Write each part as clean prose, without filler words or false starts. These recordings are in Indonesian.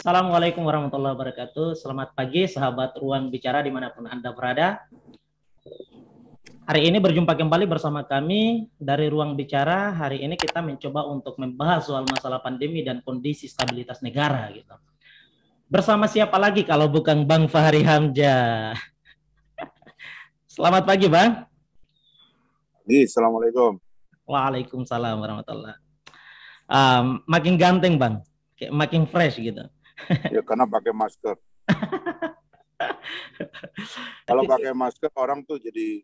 Assalamualaikum warahmatullahi wabarakatuh. Selamat pagi, sahabat Ruang Bicara dimanapun Anda berada. Hari ini berjumpa kembali bersama kami dari Ruang Bicara. Hari ini kita mencoba untuk membahas soal masalah pandemi dan kondisi stabilitas negara. Gitu. Bersama siapa lagi kalau bukan Bang Fahri Hamzah? Selamat pagi, Bang. Assalamualaikum. Waalaikumsalam warahmatullahi. Makin ganteng, Bang. Kayak makin fresh gitu. Ya karena pakai masker. Kalau pakai masker orang tuh jadi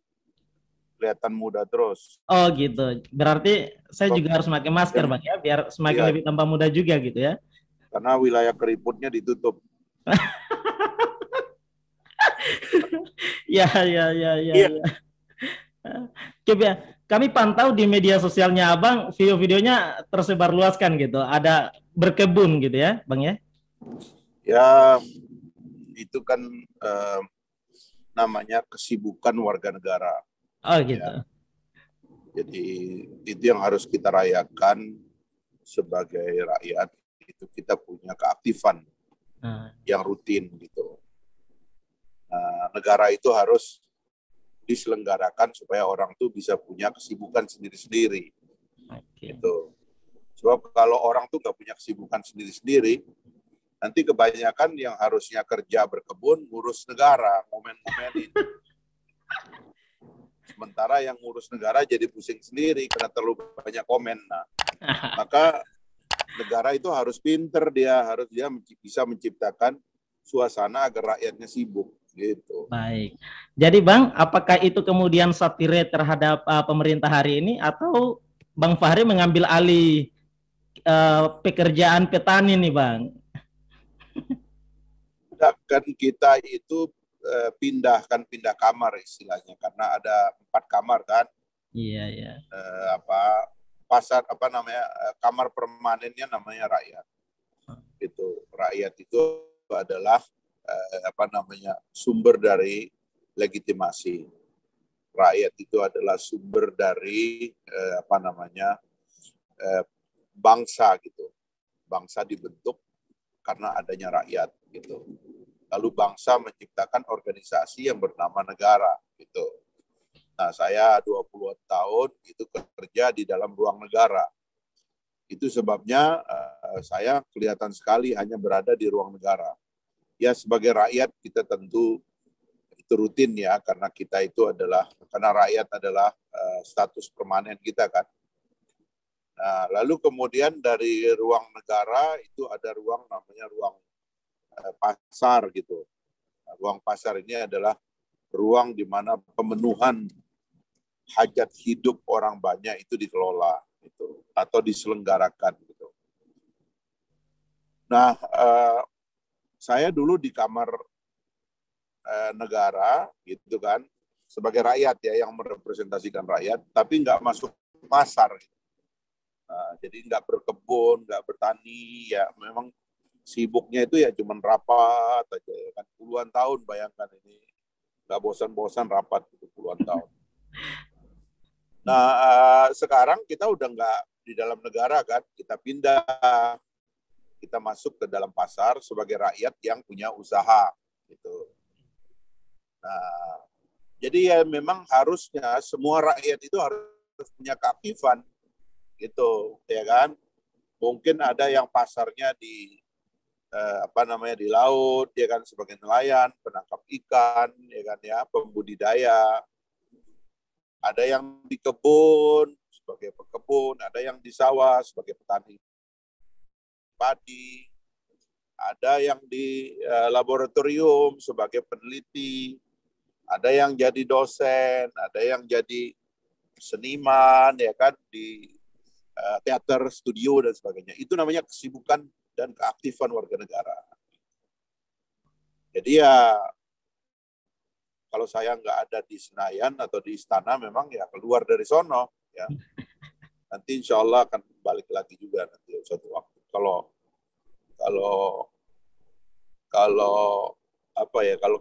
kelihatan muda terus. Oh gitu. Berarti saya juga harus pakai masker, Bang ya, biar semakin lebih tambah muda juga gitu ya. Karena wilayah keriputnya ditutup. Ya. Coba kami pantau di media sosialnya Abang, video-videonya tersebar luaskan gitu. Ada berkebun gitu ya, Bang ya? Ya, itu kan namanya kesibukan warga negara. Oh gitu. Ya. Jadi itu yang harus kita rayakan sebagai rakyat. Itu kita punya keaktifan yang rutin gitu. Nah, negara itu harus diselenggarakan supaya orang tuh bisa punya kesibukan sendiri-sendiri. Gitu. Sebab kalau orang tuh nggak punya kesibukan sendiri-sendiri, nanti kebanyakan yang harusnya kerja berkebun, ngurus negara, ngomen-ngomenin. Sementara yang ngurus negara jadi pusing sendiri karena terlalu banyak komen. Nah, maka negara itu harus pinter, dia bisa menciptakan suasana agar rakyatnya sibuk. Gitu. Baik. Jadi Bang, apakah itu kemudian satire terhadap pemerintah hari ini atau Bang Fahri mengambil alih pekerjaan petani nih Bang? Kan kita itu pindah kamar istilahnya karena ada 4 kamar kan. Iya. Kamar permanennya namanya rakyat. Itu rakyat itu adalah sumber dari legitimasi. Rakyat itu adalah sumber dari bangsa gitu. Bangsa dibentuk karena adanya rakyat gitu. Lalu bangsa menciptakan organisasi yang bernama negara gitu. Nah, saya 20 tahun itu kerja di dalam ruang negara. Itu sebabnya saya kelihatan sekali hanya berada di ruang negara. Ya, sebagai rakyat kita tentu itu rutin ya, karena rakyat adalah status permanen kita kan. Nah, lalu kemudian dari ruang negara itu ada ruang namanya ruang pasar gitu. Nah, ruang pasar ini adalah ruang di mana pemenuhan hajat hidup orang banyak itu dikelola gitu, atau diselenggarakan gitu. Nah, saya dulu di kamar negara gitu kan, sebagai rakyat ya, yang merepresentasikan rakyat, tapi nggak masuk pasar. Gitu. Nah, jadi nggak berkebun, nggak bertani, ya memang sibuknya itu ya cuman rapat aja ya kan, puluhan tahun, bayangkan ini nggak bosan-bosan rapat gitu, puluhan tahun. Nah, sekarang kita udah nggak di dalam negara kan, kita pindah, kita masuk ke dalam pasar sebagai rakyat yang punya usaha gitu. Nah, jadi ya memang harusnya semua rakyat itu harus punya keaktifan gitu, ya kan? Mungkin ada yang pasarnya di di laut, ya kan, sebagai nelayan, penangkap ikan, ya kan ya, pembudidaya. Ada yang di kebun sebagai pekebun, ada yang di sawah sebagai petani padi, ada yang di laboratorium sebagai peneliti, ada yang jadi dosen, ada yang jadi seniman, ya kan, di teater, studio dan sebagainya. Itu namanya kesibukan dan keaktifan warga negara. Jadi ya kalau saya nggak ada di Senayan atau di istana, memang ya keluar dari sono ya. Nanti insya Allah akan balik lagi juga nanti suatu waktu. Kalau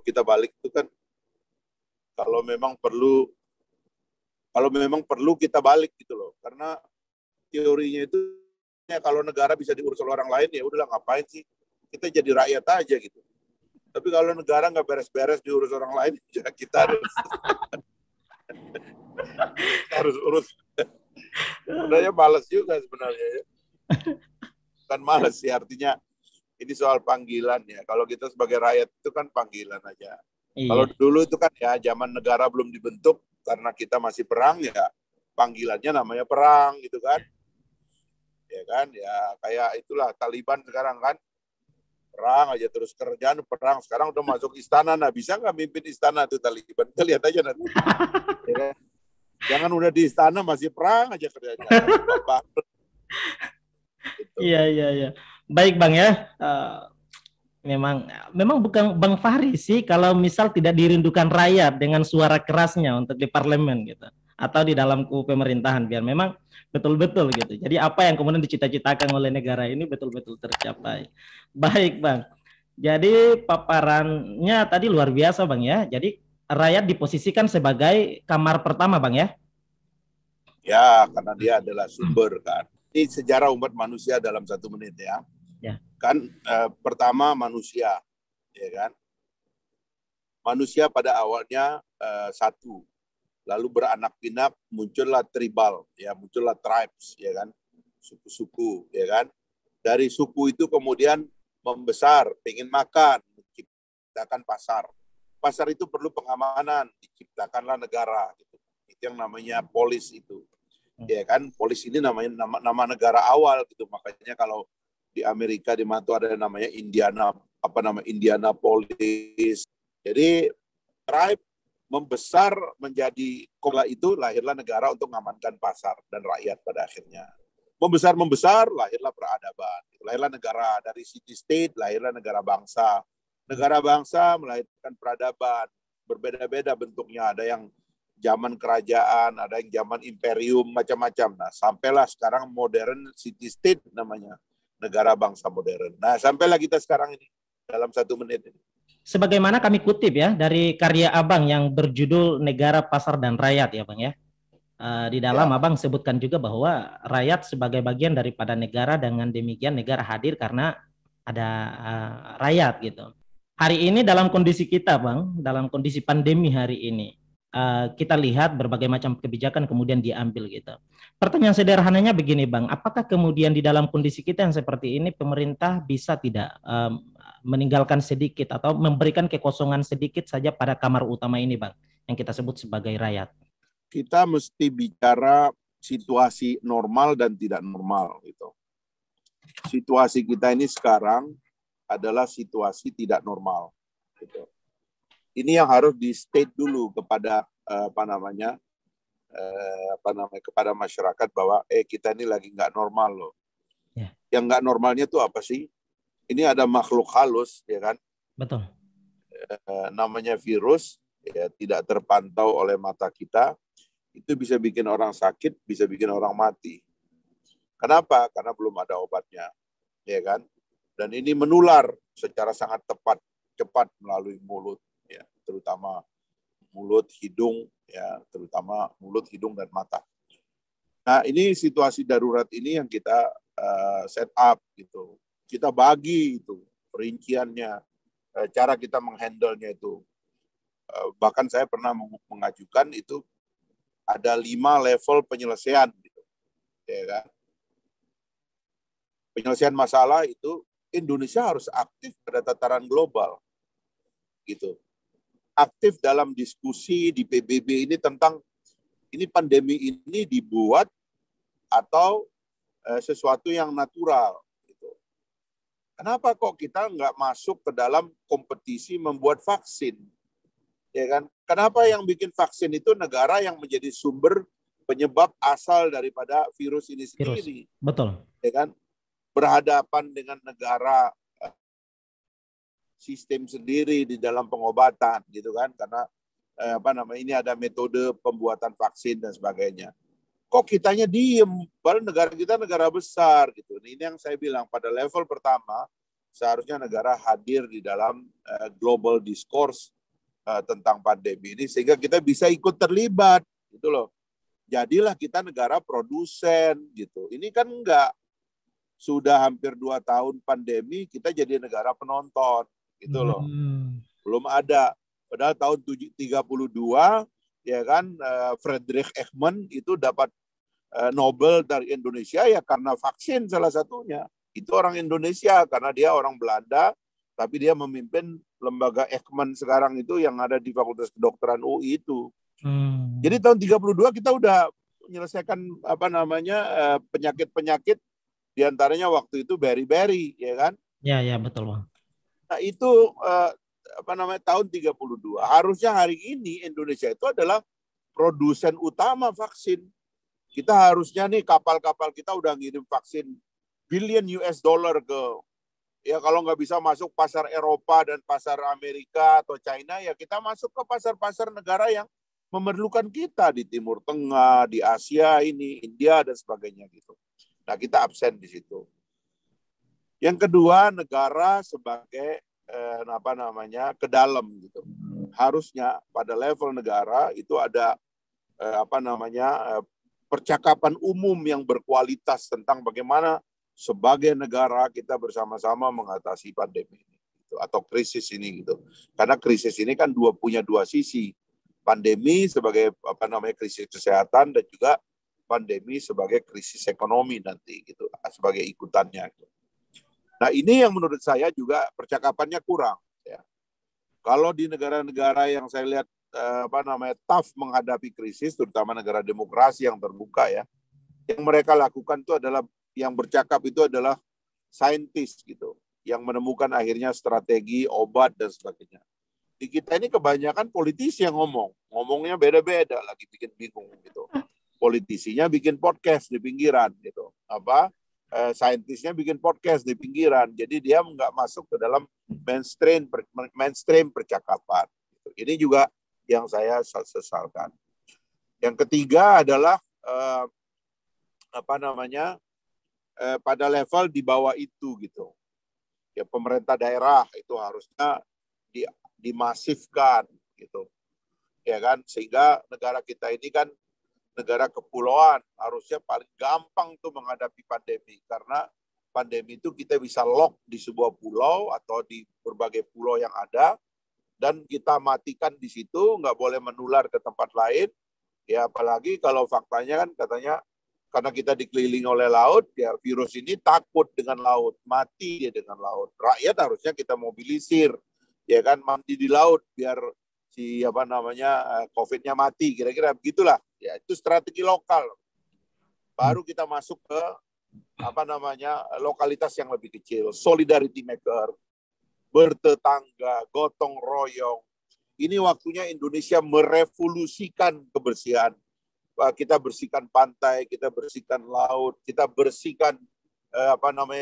kita balik itu kan kalau memang perlu kita balik gitu loh. Karena teorinya itu ya, kalau negara bisa diurus oleh orang lain, ya udahlah, ngapain sih Kita jadi rakyat aja gitu. Tapi kalau negara nggak beres-beres diurus orang lain, ya kita harus urus. Sebenarnya malas juga sebenarnya. Ya. Kan malas sih, artinya ini soal panggilan ya. Kalau kita sebagai rakyat itu kan panggilan aja. Kalau Iya. dulu itu kan ya zaman negara belum dibentuk karena kita masih perang ya, panggilannya namanya perang gitu kan. Ya kan, ya kayak itulah Taliban sekarang kan. Perang aja terus, kerjaan perang. Sekarang udah masuk istana, nah bisa nggak mimpin istana tuh Taliban? Kita lihat aja nanti. Ya kan? Jangan udah di istana masih perang aja kerjanya. Gitu. Iya, iya, iya. Baik Bang ya. Memang bukan Bang Fahri sih kalau misal tidak dirindukan rakyat dengan suara kerasnya untuk di parlemen gitu atau di dalam pemerintahan biar memang betul-betul gitu. Jadi apa yang kemudian dicita-citakan oleh negara ini betul-betul tercapai. Baik Bang. Jadi paparannya tadi luar biasa Bang ya. Jadi rakyat diposisikan sebagai kamar pertama Bang ya. Ya, karena dia adalah sumber kan. Ini sejarah umat manusia dalam 1 menit ya. Ya. Kan pertama manusia, ya kan. Manusia pada awalnya satu, lalu beranak pinak muncullah tribal, ya muncullah tribes, ya kan, suku-suku, ya kan. Dari suku itu kemudian membesar, pengen makan, menciptakan pasar. Pasar itu perlu pengamanan, diciptakanlah negara. Gitu. Itu yang namanya polis itu. Ya kan, polis ini namanya nama negara awal gitu. Makanya kalau di Amerika di mana ada namanya Indianapolis. Jadi tribe membesar menjadi kota itu, lahirlah negara untuk mengamankan pasar dan rakyat pada akhirnya. Membesar, lahirlah peradaban. Lahirlah negara, dari city state, lahirlah negara bangsa. Negara bangsa melahirkan peradaban. Berbeda-beda bentuknya, ada yang zaman kerajaan, ada yang zaman imperium, macam-macam. Nah, sampailah sekarang modern city state namanya, negara bangsa modern. Nah, sampailah kita sekarang ini dalam 1 menit ini. Sebagaimana kami kutip ya dari karya Abang yang berjudul Negara, Pasar dan Rakyat ya Bang ya. Di dalam Ya. Abang sebutkan juga bahwa rakyat sebagai bagian daripada negara, dengan demikian negara hadir karena ada rakyat gitu. Hari ini dalam kondisi kita Bang, dalam kondisi pandemi hari ini, kita lihat berbagai macam kebijakan kemudian diambil gitu. Pertanyaan sederhananya begini Bang, apakah kemudian di dalam kondisi kita yang seperti ini pemerintah bisa tidak meninggalkan sedikit atau memberikan kekosongan sedikit saja pada kamar utama ini Bang, yang kita sebut sebagai rakyat? Kita mesti bicara situasi normal dan tidak normal gitu. Situasi kita ini sekarang adalah situasi tidak normal gitu. Ini yang harus di state dulu kepada kepada masyarakat bahwa kita ini lagi nggak normal loh. Yeah. Yang nggak normalnya tuh apa sih? Ini ada makhluk halus, ya kan? Betul. Namanya virus, ya tidak terpantau oleh mata kita. Itu bisa bikin orang sakit, bisa bikin orang mati. Kenapa? Karena belum ada obatnya, ya kan? Dan ini menular secara sangat cepat melalui mulut, ya, terutama mulut, hidung, ya, terutama mulut, hidung dan mata. Nah, ini situasi darurat ini yang kita set up gitu. Kita bagi itu perinciannya, cara kita menghandle-nya itu. Bahkan saya pernah mengajukan itu ada 5 level penyelesaian gitu. Ya kan? Penyelesaian masalah itu Indonesia harus aktif pada tataran global. Gitu. Aktif dalam diskusi di PBB ini tentang ini pandemi ini dibuat atau sesuatu yang natural gitu. Kenapa kok kita nggak masuk ke dalam kompetisi membuat vaksin? Ya kan? Kenapa yang bikin vaksin itu negara yang menjadi sumber penyebab asal daripada virus ini sendiri? Betul. Ya kan? Berhadapan dengan negara sistem sendiri di dalam pengobatan gitu kan, karena ini ada metode pembuatan vaksin dan sebagainya. Kok kitanya diem? Padahal negara kita negara besar gitu. Ini yang saya bilang pada level pertama seharusnya negara hadir di dalam global discourse tentang pandemi ini sehingga kita bisa ikut terlibat gitu loh. Jadilah kita negara produsen gitu. Ini kan enggak. sudah hampir 2 tahun pandemi, kita jadi negara penonton, gitu loh. Belum ada. Padahal tahun 32, ya kan, Friedrich Eichmann itu dapat Nobel dari Indonesia ya karena vaksin salah satunya. Itu orang Indonesia karena dia orang Belanda, tapi dia memimpin lembaga Eichmann sekarang itu yang ada di Fakultas Kedokteran UI itu. Jadi tahun 32 kita udah menyelesaikan penyakit-penyakit, diantaranya waktu itu beriberi, ya kan? Ya, ya betul Bang. Nah itu tahun 32. Harusnya hari ini Indonesia itu adalah produsen utama vaksin. Kita harusnya nih kapal-kapal kita udah ngirim vaksin billion US dollar ke, ya kalau nggak bisa masuk pasar Eropa dan pasar Amerika atau China, ya kita masuk ke pasar-pasar negara yang memerlukan kita di Timur Tengah, di Asia ini, India dan sebagainya gitu. Nah kita absen di situ. Yang kedua, negara sebagai ke dalam gitu. Harusnya pada level negara itu ada percakapan umum yang berkualitas tentang bagaimana sebagai negara kita bersama-sama mengatasi pandemi ini gitu, atau krisis ini gitu. Karena krisis ini kan punya dua sisi. Pandemi sebagai krisis kesehatan dan juga pandemi sebagai krisis ekonomi nanti gitu sebagai ikutannya gitu. Nah, ini yang menurut saya juga percakapannya kurang ya. Kalau di negara-negara yang saya lihat tough menghadapi krisis, terutama negara demokrasi yang terbuka ya, yang mereka lakukan itu adalah, yang bercakap itu adalah saintis gitu, yang menemukan akhirnya strategi, obat dan sebagainya. Di kita ini kebanyakan politisi yang ngomongnya beda-beda, lagi bikin bingung gitu. Politisinya bikin podcast di pinggiran gitu, saintisnya bikin podcast di pinggiran, jadi dia nggak masuk ke dalam mainstream percakapan. Ini juga yang saya sesalkan. Yang ketiga adalah pada level di bawah itu gitu. Ya pemerintah daerah itu harusnya dimasifkan gitu. Ya kan, sehingga negara kita ini kan negara kepulauan, harusnya paling gampang tuh menghadapi pandemi, karena pandemi itu kita bisa lock di sebuah pulau atau di berbagai pulau yang ada, dan kita matikan di situ, nggak boleh menular ke tempat lain. Ya apalagi kalau faktanya kan katanya karena kita dikelilingi oleh laut, ya virus ini takut dengan laut, mati dia dengan laut. Rakyat harusnya kita mobilisir, ya kan, mandi di laut biar si COVID-nya mati, kira-kira begitulah. Ya itu strategi lokal. Baru kita masuk ke lokalitas yang lebih kecil, solidarity maker, bertetangga, gotong royong. Ini waktunya Indonesia merevolusikan kebersihan. Kita bersihkan pantai, kita bersihkan laut, kita bersihkan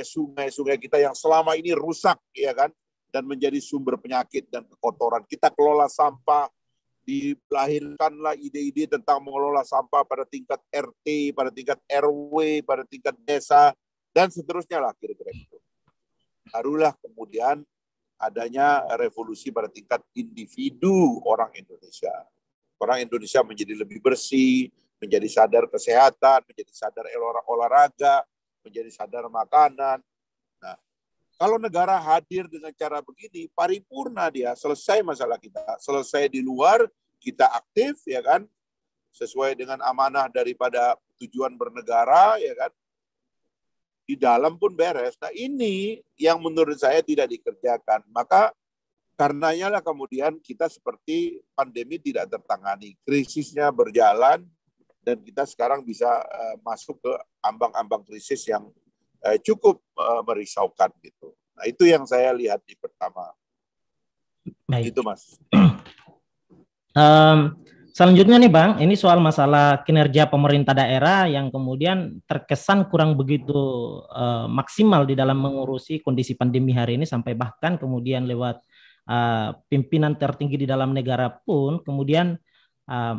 sungai-sungai kita yang selama ini rusak, ya kan, dan menjadi sumber penyakit dan kekotoran. Kita kelola sampah, dilahirkanlah ide-ide tentang mengelola sampah pada tingkat RT, pada tingkat RW, pada tingkat desa, dan seterusnya lah kira-kira itu. Barulah kemudian adanya revolusi pada tingkat individu orang Indonesia. Orang Indonesia menjadi lebih bersih, menjadi sadar kesehatan, menjadi sadar olahraga, menjadi sadar makanan. Nah, kalau negara hadir dengan cara begini, paripurna dia, selesai masalah kita. Selesai di luar, kita aktif, ya kan, sesuai dengan amanah daripada tujuan bernegara, ya kan. Di dalam pun beres. Nah, ini yang menurut saya tidak dikerjakan. Maka karenanya lah kemudian kita seperti pandemi tidak tertangani. Krisisnya berjalan, dan kita sekarang bisa masuk ke ambang-ambang krisis yang cukup merisaukan gitu. Nah, itu yang saya lihat di pertama. Baik. Itu Mas. Selanjutnya nih Bang, ini soal masalah kinerja pemerintah daerah yang kemudian terkesan kurang begitu maksimal di dalam mengurusi kondisi pandemi hari ini, sampai bahkan kemudian lewat pimpinan tertinggi di dalam negara pun kemudian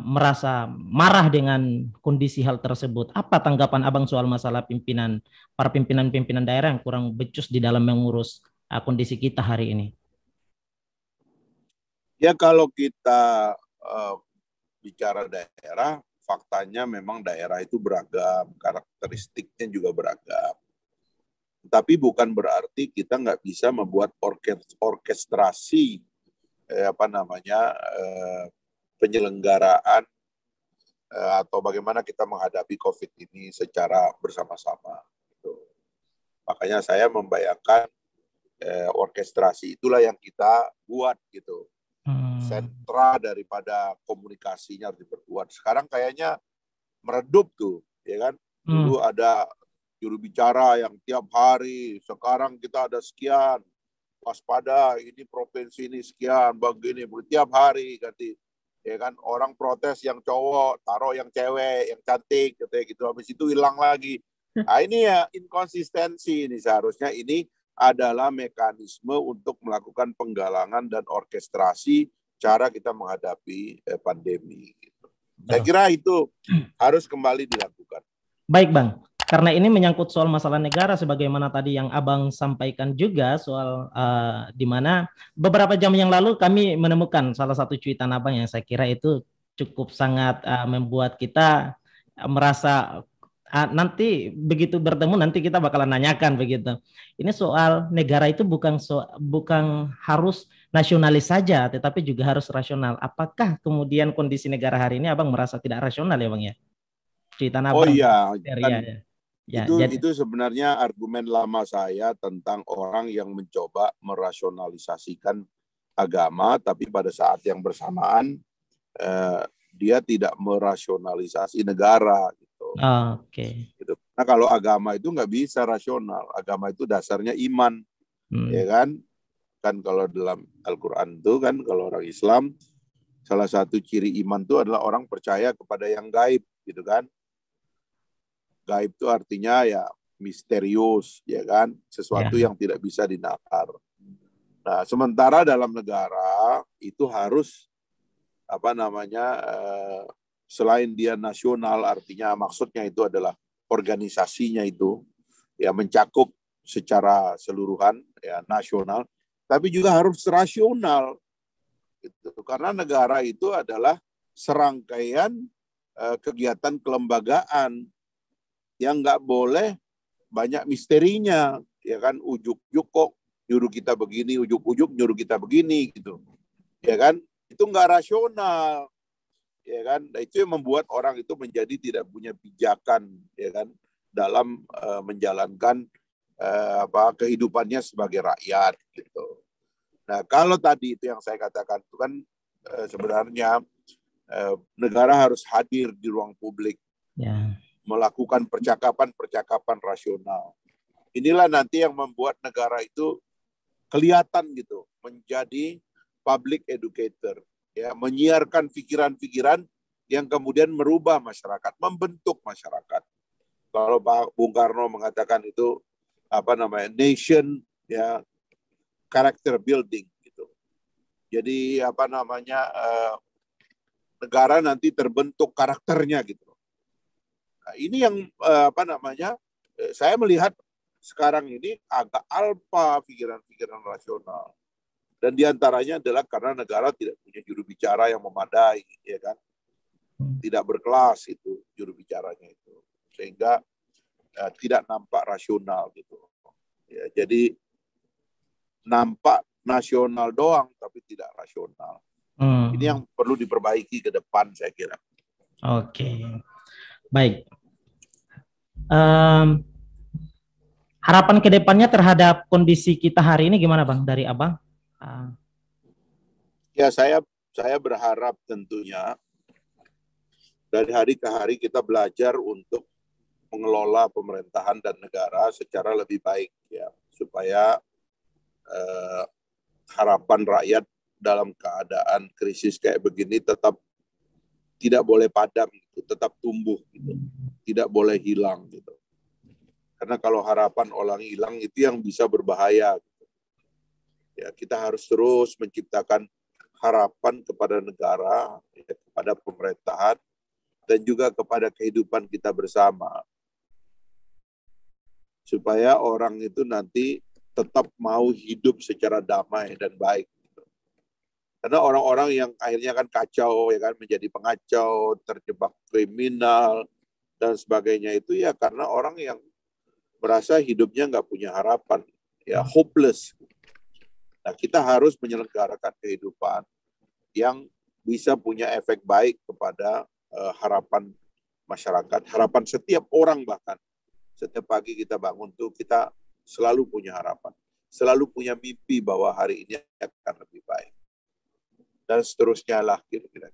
merasa marah dengan kondisi hal tersebut. Apa tanggapan Abang soal masalah para pimpinan daerah yang kurang becus di dalam mengurus kondisi kita hari ini? Ya kalau kita bicara daerah, faktanya memang daerah itu beragam, karakteristiknya juga beragam. Tapi bukan berarti kita nggak bisa membuat orkestrasi penyelenggaraan atau bagaimana kita menghadapi COVID ini secara bersama-sama. Gitu. Makanya saya membayangkan orkestrasi itulah yang kita buat gitu. Sentra daripada komunikasinya harus diperkuat. Sekarang kayaknya meredup tuh, ya kan? Dulu ada juru bicara yang tiap hari, sekarang kita ada sekian, waspada, ini provinsi ini sekian, begini, tiap hari ganti. Ya kan, orang protes yang cowok, taruh yang cewek, yang cantik, gitu. Habis itu hilang lagi. Nah, ini ya inkonsistensi ini, seharusnya ini adalah mekanisme untuk melakukan penggalangan dan orkestrasi cara kita menghadapi pandemi. Gitu. Saya kira itu harus kembali dilakukan. Baik, Bang. Karena ini menyangkut soal masalah negara, sebagaimana tadi yang Abang sampaikan juga soal di mana beberapa jam yang lalu kami menemukan salah satu cuitan Abang yang saya kira itu cukup sangat membuat kita merasa nanti begitu bertemu nanti kita bakalan nanyakan begitu. Ini soal negara itu bukan harus nasionalis saja, tetapi juga harus rasional. Apakah kemudian kondisi negara hari ini Abang merasa tidak rasional ya, Bang ya? Cuitan Abang. Oh iya, kan ya, itu sebenarnya argumen lama saya tentang orang yang mencoba merasionalisasikan agama, tapi pada saat yang bersamaan dia tidak merasionalisasi negara gitu. Oke. Gitu. Nah kalau agama itu nggak bisa rasional, agama itu dasarnya iman, ya kan? Kan kalau dalam Al-Quran itu kan kalau orang Islam salah satu ciri iman itu adalah orang percaya kepada yang gaib, gitu kan? Gaib itu artinya ya misterius, ya kan? Sesuatu yang tidak bisa dinakar. Nah, sementara dalam negara itu harus selain dia nasional, artinya maksudnya itu adalah organisasinya itu ya mencakup secara keseluruhan ya nasional, tapi juga harus rasional. Gitu. Karena negara itu adalah serangkaian kegiatan kelembagaan yang nggak boleh banyak misterinya, ya kan, ujuk-ujuk kok nyuruh kita begini, ujuk-ujuk nyuruh kita begini gitu, ya kan, itu nggak rasional, ya kan, nah, itu yang membuat orang itu menjadi tidak punya pijakan, ya kan, dalam menjalankan kehidupannya sebagai rakyat gitu. Nah kalau tadi itu yang saya katakan itu kan sebenarnya negara harus hadir di ruang publik. Melakukan percakapan-percakapan rasional. Inilah nanti yang membuat negara itu kelihatan gitu, menjadi public educator, ya, menyiarkan pikiran-pikiran yang kemudian merubah masyarakat, membentuk masyarakat. Kalau Pak Bung Karno mengatakan itu nation, ya, character building gitu. Jadi negara nanti terbentuk karakternya gitu. Nah, ini yang saya melihat sekarang ini agak alpa pikiran-pikiran rasional. Dan diantaranya adalah karena negara tidak punya juru bicara yang memadai, ya kan? Tidak berkelas itu juru bicaranya itu, sehingga tidak nampak rasional gitu. Ya, jadi nampak nasional doang, tapi tidak rasional. Ini yang perlu diperbaiki ke depan, saya kira. Oke, baik. Harapan ke depannya terhadap kondisi kita hari ini gimana, Bang, dari Abang? Ya, saya berharap tentunya dari hari ke hari kita belajar untuk mengelola pemerintahan dan negara secara lebih baik, ya, supaya harapan rakyat dalam keadaan krisis kayak begini tetap tidak boleh padam, gitu, tetap tumbuh, gitu, tidak boleh hilang, gitu. Karena kalau harapan orang hilang itu yang bisa berbahaya. Gitu. Ya, kita harus terus menciptakan harapan kepada negara, ya, kepada pemerintahan, dan juga kepada kehidupan kita bersama. Supaya orang itu nanti tetap mau hidup secara damai dan baik. Karena orang-orang yang akhirnya kan kacau, ya kan, menjadi pengacau, terjebak kriminal dan sebagainya itu ya karena orang yang merasa hidupnya nggak punya harapan, ya hopeless. Nah, kita harus menyelenggarakan kehidupan yang bisa punya efek baik kepada harapan masyarakat, harapan setiap orang. Bahkan setiap pagi kita bangun tuh kita selalu punya harapan, selalu punya mimpi bahwa hari ini akan lebih baik, dan seterusnya lah kira-kira.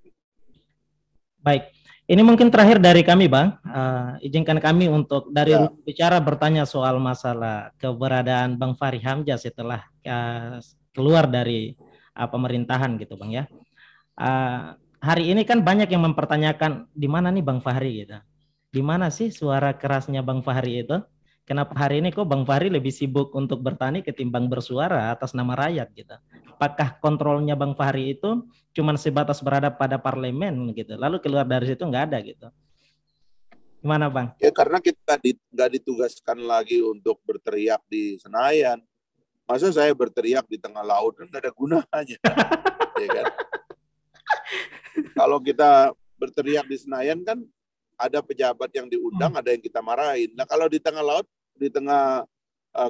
Baik, ini mungkin terakhir dari kami, Bang. Izinkan kami untuk dari Ya. ruang bicara bertanya soal masalah keberadaan Bang Fahri Hamzah setelah keluar dari pemerintahan gitu, Bang ya. Hari ini kan banyak yang mempertanyakan di mana nih Bang Fahri gitu. Di mana sih suara kerasnya Bang Fahri itu? Kenapa hari ini kok Bang Fahri lebih sibuk untuk bertani ketimbang bersuara atas nama rakyat gitu? Apakah kontrolnya Bang Fahri itu cuma sebatas berada pada parlemen gitu, lalu keluar dari situ nggak ada gitu? Gimana Bang? Ya karena kita nggak ditugaskan lagi untuk berteriak di Senayan. Masa saya berteriak di tengah laut kan nggak ada gunanya, ya kan? Kalau kita berteriak di Senayan kan ada pejabat yang diundang, ada yang kita marahin. Nah kalau di tengah laut, di tengah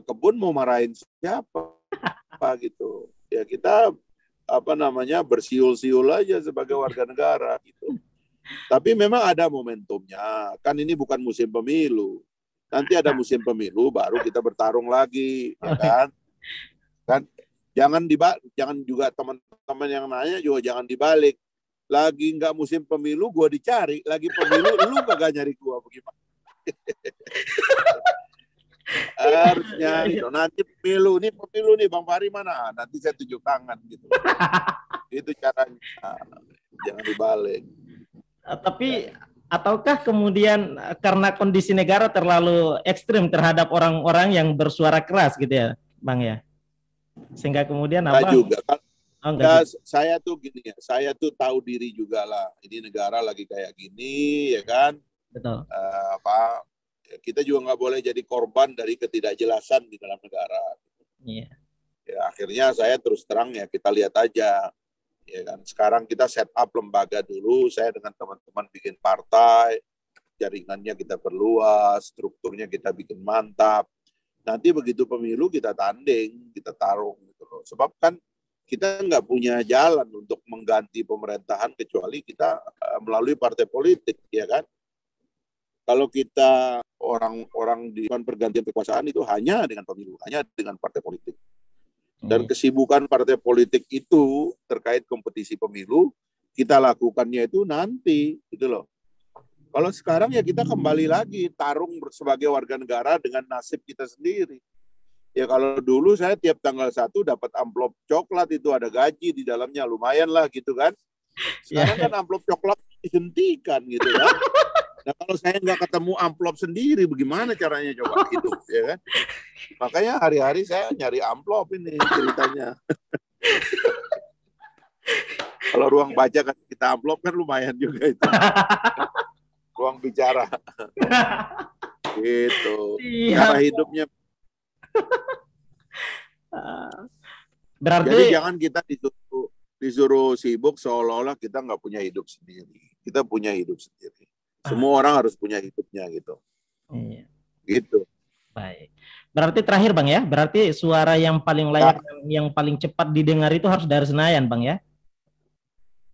kebun mau marahin siapa? Gitu. Ya kita bersiul-siul aja sebagai warga negara gitu. Tapi memang ada momentumnya. Kan ini bukan musim pemilu. Nanti ada musim pemilu baru kita bertarung lagi, ya kan? Kan jangan juga teman-teman yang nanya juga jangan dibalik. Lagi nggak musim pemilu gua dicari, lagi pemilu lu kagak nyari gua, bagaimana? Harusnya gitu. Nanti pemilu nih Bang Fahri mana? Nanti saya tunjuk tangan gitu. Itu caranya. Jangan dibalik. Tapi ataukah kemudian karena kondisi negara terlalu ekstrim terhadap orang-orang yang bersuara keras gitu ya, Bang ya? Sehingga kemudian Nggak juga kan? Saya tuh gini ya, saya tuh tahu diri juga lah. Ini negara lagi kayak gini, ya kan? Betul. Kita juga nggak boleh jadi korban dari ketidakjelasan di dalam negara. Iya. Ya, akhirnya saya terus terang ya kita lihat aja. Ya kan? Sekarang kita set up lembaga dulu. Saya dengan teman-teman bikin partai, jaringannya kita perluas, strukturnya kita bikin mantap. Nanti begitu pemilu kita tanding, kita tarung gitu loh. Sebab kan kita nggak punya jalan untuk mengganti pemerintahan kecuali kita melalui partai politik, ya kan? Kalau kita orang di pergantian kekuasaan itu hanya dengan pemilu, hanya dengan partai politik. Dan kesibukan partai politik itu terkait kompetisi pemilu, kita lakukannya itu nanti, gitu loh. Kalau sekarang ya kita kembali lagi tarung sebagai warga negara dengan nasib kita sendiri. Ya kalau dulu saya tiap tanggal 1 dapat amplop coklat, itu ada gaji di dalamnya, lumayan lah gitu kan. Sekarang kan amplop coklat dihentikan gitu kan. Nah kalau saya nggak ketemu amplop sendiri, bagaimana caranya coba hidup, ya kan? Makanya hari-hari saya nyari amplop ini ceritanya. Kalau ruang baca kan kita amplop kan lumayan juga itu. Ruang bicara. Gitu. Cara hidupnya. Berarti jadi jangan kita disuruh sibuk seolah-olah kita nggak punya hidup sendiri. Kita punya hidup sendiri. Semua orang harus punya hidupnya gitu. Iya. Gitu. Baik. Berarti terakhir Bang ya, berarti suara yang paling layak, yang paling cepat didengar itu harus dari Senayan Bang ya?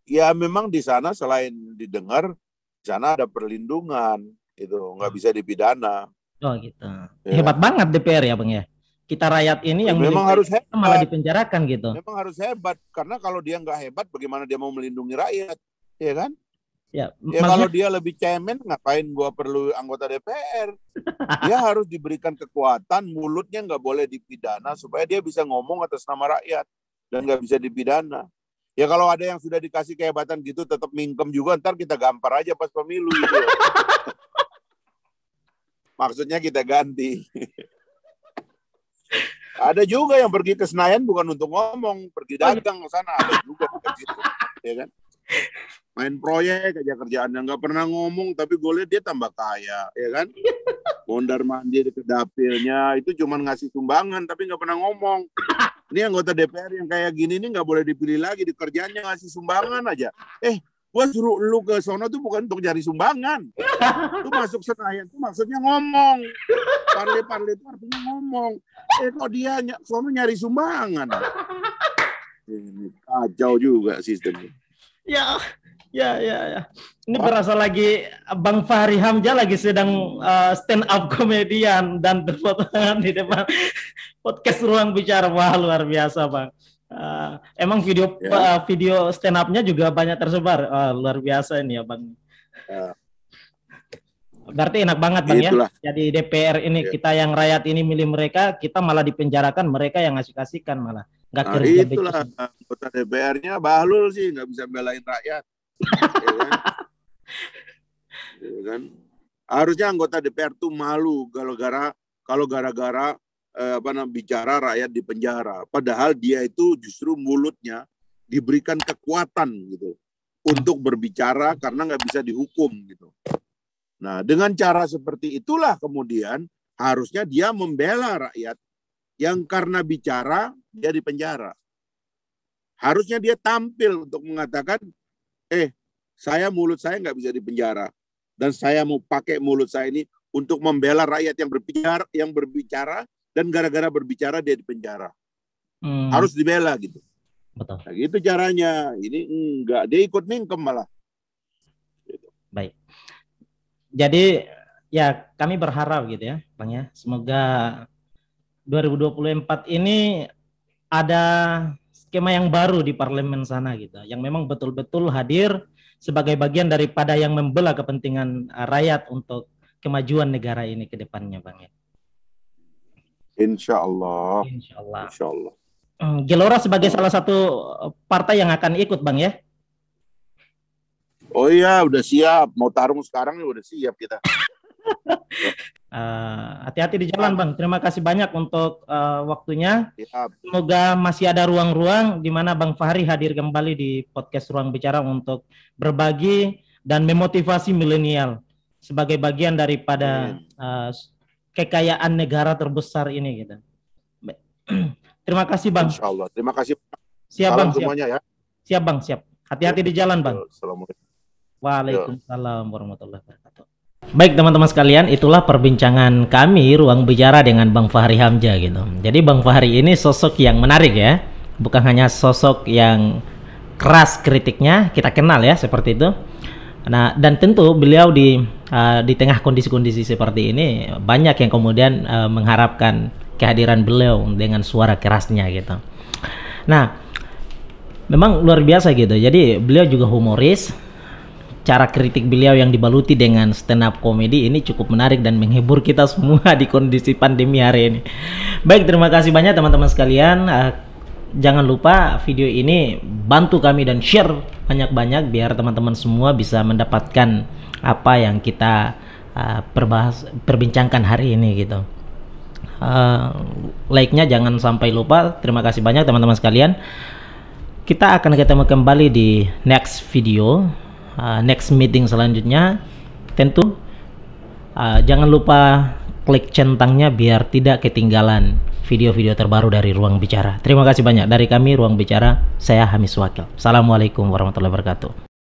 Ya memang di sana selain didengar, di sana ada perlindungan, itu nggak bisa dipidana. Oh gitu. Ya. Hebat banget DPR ya Bang ya. Kita rakyat ini yang memang harus hebat, malah dipenjarakan gitu. Memang harus hebat, karena kalau dia nggak hebat, bagaimana dia mau melindungi rakyat, ya kan? Ya kalau dia lebih cemen, ngapain gua perlu anggota DPR? Dia harus diberikan kekuatan, mulutnya nggak boleh dipidana supaya dia bisa ngomong atas nama rakyat dan nggak bisa dipidana. Ya kalau ada yang sudah dikasih kehebatan gitu tetap mingkem juga, ntar kita gampar aja pas pemilu gitu. Maksudnya kita ganti. Ada juga yang pergi ke Senayan bukan untuk ngomong, pergi dagang ke sana, ada juga gitu, ya kan? Main proyek aja kerjaannya, nggak pernah ngomong, tapi gue lihat dia tambah kaya, ya kan? Mondar mandir ke dapilnya, itu cuma ngasih sumbangan, tapi nggak pernah ngomong. Ini anggota DPR yang kayak gini ini nggak boleh dipilih lagi, di kerjaannya ngasih sumbangan aja. Gua suruh lu ke sono tuh bukan untuk cari sumbangan. Lu masuk Senayan tuh maksudnya ngomong. Parle itu artinya ngomong. Kok dia sono nyari sumbangan? Ini kacau juga sistemnya. Ya. Ini berasa lagi Bang Fahri Hamzah lagi sedang stand up komedian dan berfoto di depan podcast Ruang Bicara. Wah, luar biasa, Bang. Emang video stand up-nya juga banyak tersebar. Luar biasa ini ya, Bang. Berarti enak banget, Bang. Itulah. Ya. Jadi DPR ini kita yang rakyat ini milih mereka, kita malah dipenjarakan, mereka yang ngasih-kasihkan malah. Nggak kerja. Itulah anggota DPR-nya Bahlul sih nggak bisa belain rakyat. Ya kan? Ya kan? Harusnya anggota DPR tuh malu kalau gara-gara bicara rakyat di penjara. Padahal dia itu justru mulutnya diberikan kekuatan gitu untuk berbicara karena nggak bisa dihukum gitu. Nah, dengan cara seperti itulah kemudian harusnya dia membela rakyat yang karena bicara dia di penjara. Harusnya dia tampil untuk mengatakan, mulut saya nggak bisa di penjara dan saya mau pakai mulut saya ini untuk membela rakyat yang berbicara. Dan gara-gara berbicara dia di penjara. Harus dibela gitu. Betul. Nah, gitu caranya. Ini enggak, dia ikut mingkem malah. Gitu. Baik. Jadi ya kami berharap gitu ya, Bang ya. Semoga 2024 ini ada skema yang baru di parlemen sana gitu. Yang memang betul-betul hadir sebagai bagian daripada yang membela kepentingan rakyat untuk kemajuan negara ini ke depannya, Bang ya. Insya Allah. Gelora sebagai salah satu partai yang akan ikut, Bang ya? Oh iya, udah siap. Mau tarung sekarang ya udah siap kita. Hati-hati di jalan, Bang. Terima kasih banyak untuk waktunya. Siap. Semoga masih ada ruang-ruang di mana Bang Fahri hadir kembali di podcast Ruang Bicara untuk berbagi dan memotivasi milenial sebagai bagian daripada kekayaan negara terbesar ini gitu. Terima kasih, Bang. Insya Allah. Terima kasih. Siap, Bang. Semuanya ya. Siap, Bang. Siap. Hati-hati di jalan, Bang. Assalamualaikum. Waalaikumsalam warahmatullahi wabarakatuh. Baik, teman-teman sekalian, itulah perbincangan kami Ruang Bicara dengan Bang Fahri Hamzah gitu. Jadi Bang Fahri ini sosok yang menarik ya. Bukan hanya sosok yang keras kritiknya, kita kenal ya seperti itu. Nah, dan tentu beliau di tengah kondisi-kondisi seperti ini banyak yang kemudian mengharapkan kehadiran beliau dengan suara kerasnya gitu. Nah, memang luar biasa gitu. Jadi beliau juga humoris. Cara kritik beliau yang dibaluti dengan stand up comedy ini cukup menarik dan menghibur kita semua di kondisi pandemi hari ini. Baik, terima kasih banyak teman-teman sekalian. Jangan lupa video ini bantu kami dan share banyak-banyak biar teman-teman semua bisa mendapatkan apa yang kita perbincangkan hari ini gitu. Like-nya jangan sampai lupa. Terima kasih banyak teman-teman sekalian. Kita akan ketemu kembali di next video, next meeting selanjutnya. Tentu jangan lupa klik centangnya biar tidak ketinggalan video-video terbaru dari Ruang Bicara. Terima kasih banyak. Dari kami Ruang Bicara, saya Hamis Wakil. Assalamualaikum warahmatullahi wabarakatuh.